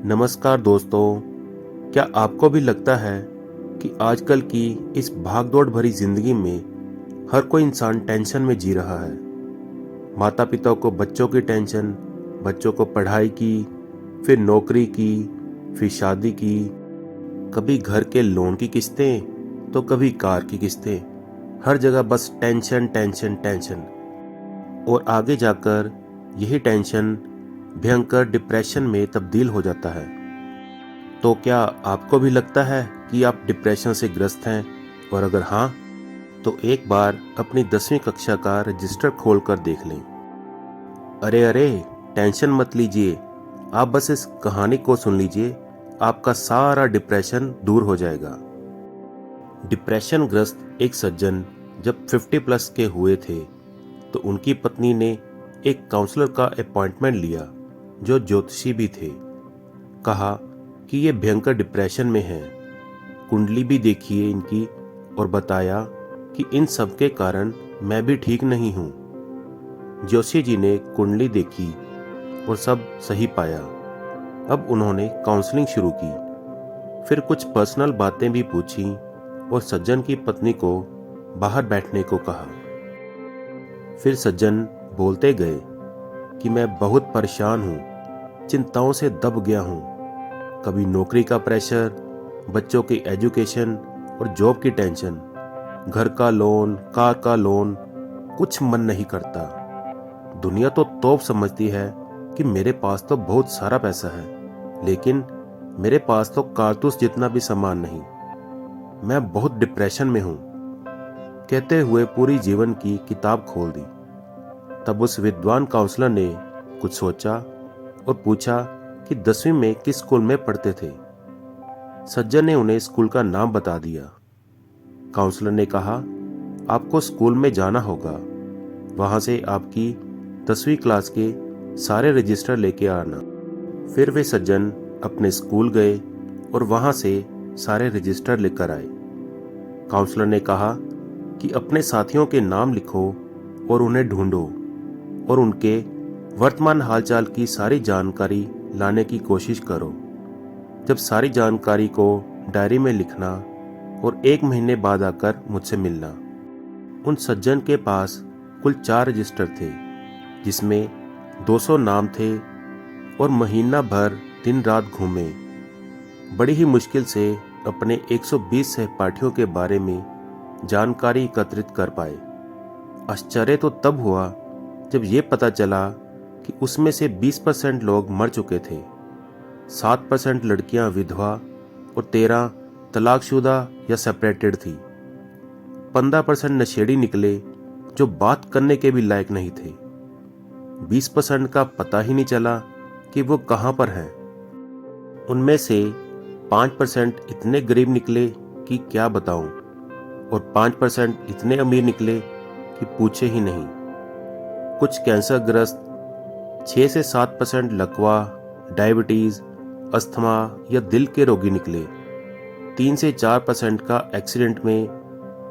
नमस्कार दोस्तों। क्या आपको भी लगता है कि आजकल की इस भागदौड़ भरी जिंदगी में हर कोई इंसान टेंशन में जी रहा है। माता पिता को बच्चों की टेंशन, बच्चों को पढ़ाई की, फिर नौकरी की, फिर शादी की, कभी घर के लोन की किस्तें तो कभी कार की किस्तें। हर जगह बस टेंशन टेंशन टेंशन। और आगे जाकर यही टेंशन भयंकर डिप्रेशन में तब्दील हो जाता है। तो क्या आपको भी लगता है कि आप डिप्रेशन से ग्रस्त हैं? और अगर हाँ, तो एक बार अपनी 10वीं कक्षा का रजिस्टर खोलकर देख लें। अरे अरे, टेंशन मत लीजिए, आप बस इस कहानी को सुन लीजिए, आपका सारा डिप्रेशन दूर हो जाएगा। डिप्रेशन ग्रस्त एक सज्जन जब 50 प्लस के हुए थे तो उनकी पत्नी ने एक काउंसलर का अपॉइंटमेंट लिया जो ज्योतिषी भी थे। कहा कि ये भयंकर डिप्रेशन में है, कुंडली भी देखिए इनकी, और बताया कि इन सब के कारण मैं भी ठीक नहीं हूँ। जोशी जी ने कुंडली देखी और सब सही पाया। अब उन्होंने काउंसलिंग शुरू की, फिर कुछ पर्सनल बातें भी पूछी और सज्जन की पत्नी को बाहर बैठने को कहा। फिर सज्जन बोलते गए कि मैं बहुत परेशान हूँ, चिंताओं से दब गया हूँ। कभी नौकरी का प्रेशर, बच्चों की एजुकेशन और जॉब की टेंशन, घर का लोन, कार का लोन, कुछ मन नहीं करता। दुनिया तो तोप समझती है कि मेरे पास तो बहुत सारा पैसा है, लेकिन मेरे पास तो कारतूस जितना भी सामान नहीं। मैं बहुत डिप्रेशन में हूँ। कहते हुए पूरी जीवन की किताब खोल दी। तब उस विद्वान काउंसलर ने कुछ सोचा और पूछा कि 10वीं में किस स्कूल में पढ़ते थे। सज्जन ने उन्हें स्कूल का नाम बता दिया। काउंसलर ने कहा, आपको स्कूल में जाना होगा, वहां से आपकी 10वीं क्लास के सारे रजिस्टर लेके आना। फिर वे सज्जन अपने स्कूल गए और वहां से सारे रजिस्टर लेकर आए। काउंसलर ने कहा कि अपने साथियों के नाम लिखो और उन्हें ढूंढो और उनके वर्तमान हालचाल की सारी जानकारी लाने की कोशिश करो। जब सारी जानकारी को डायरी में लिखना और 1 महीने बाद आकर मुझसे मिलना। उन सज्जन के पास कुल 4 रजिस्टर थे, जिसमें 200 नाम थे, और महीना भर दिन रात घूमे। बड़ी ही मुश्किल से अपने 120 सहपाठियों के बारे में जानकारी एकत्रित कर पाए। आश्चर्य तो तब हुआ जब ये पता चला कि उसमें से 20% लोग मर चुके थे, 7% लड़कियां विधवा और 13 तलाकशुदा या सेपरेटेड थी। 15% नशेड़ी निकले जो बात करने के भी लायक नहीं थे। 20% का पता ही नहीं चला कि वो कहां पर है। उनमें से 5% इतने गरीब निकले कि क्या बताऊं, और 5% इतने अमीर निकले कि पूछे ही नहीं। कुछ कैंसर ग्रस्त, 6 से 7% लकवा, डायबिटीज, अस्थमा या दिल के रोगी निकले। 3 से 4% का एक्सीडेंट में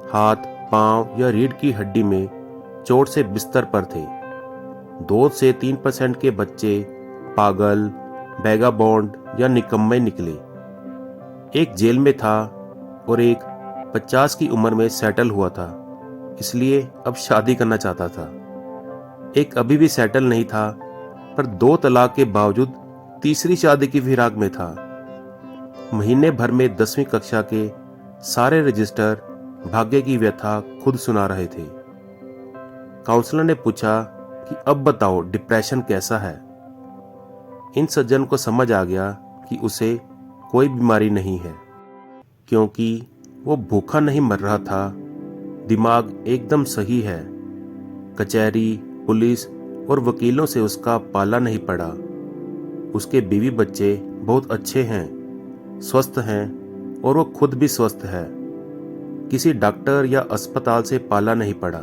हाथ, पांव या रीढ़ की हड्डी में चोट से बिस्तर पर थे। 2 से 3% के बच्चे पागल, बैगाबॉन्ड या निकम्मे निकले। एक जेल में था और एक 50 की उम्र में सेटल हुआ था, इसलिए अब शादी करना चाहता था। एक अभी भी सेटल नहीं था, पर 2 तलाक के बावजूद तीसरी शादी की फिराक में था। महीने भर में 10वीं कक्षा के सारे रजिस्टर भाग्य की व्यथा खुद सुना रहे थे। काउंसलर ने पूछा कि अब बताओ डिप्रेशन कैसा है। इन सज्जन को समझ आ गया कि उसे कोई बीमारी नहीं है, क्योंकि वो भूखा नहीं मर रहा था, दिमाग एकदम सही है। कचहरी, पुलिस और वकीलों से उसका पाला नहीं पड़ा। उसके बीवी बच्चे बहुत अच्छे हैं, स्वस्थ हैं, और वो खुद भी स्वस्थ है। किसी डॉक्टर या अस्पताल से पाला नहीं पड़ा।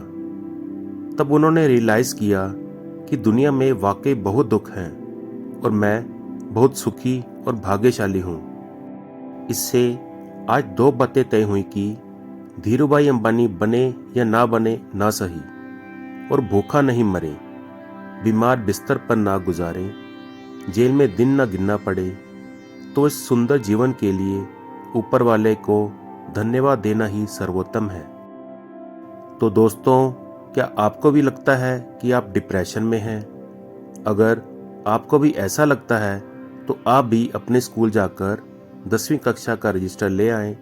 तब उन्होंने रियलाइज किया कि दुनिया में वाकई बहुत दुख हैं और मैं बहुत सुखी और भाग्यशाली हूँ। इससे आज 2 बातें तय हुई कि धीरूभाई अंबानी बने या ना बने ना सही, और भूखा नहीं मरे, बीमार बिस्तर पर ना गुजारे, जेल में दिन ना गिनना पड़े, तो इस सुंदर जीवन के लिए ऊपर वाले को धन्यवाद देना ही सर्वोत्तम है। तो दोस्तों, क्या आपको भी लगता है कि आप डिप्रेशन में हैं? अगर आपको भी ऐसा लगता है तो आप भी अपने स्कूल जाकर 10वीं कक्षा का रजिस्टर ले आएं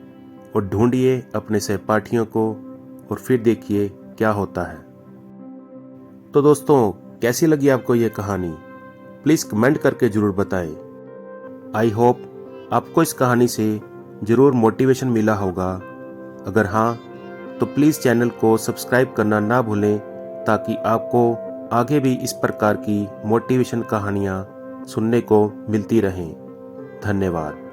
और ढूंढिए अपने सहपाठियों को और फिर देखिए क्या होता है। तो दोस्तों, कैसी लगी आपको ये कहानी? प्लीज़ कमेंट करके ज़रूर बताएं। आई होप आपको इस कहानी से ज़रूर मोटिवेशन मिला होगा। अगर हाँ, तो प्लीज़ चैनल को सब्सक्राइब करना ना भूलें ताकि आपको आगे भी इस प्रकार की मोटिवेशन कहानियाँ सुनने को मिलती रहें। धन्यवाद।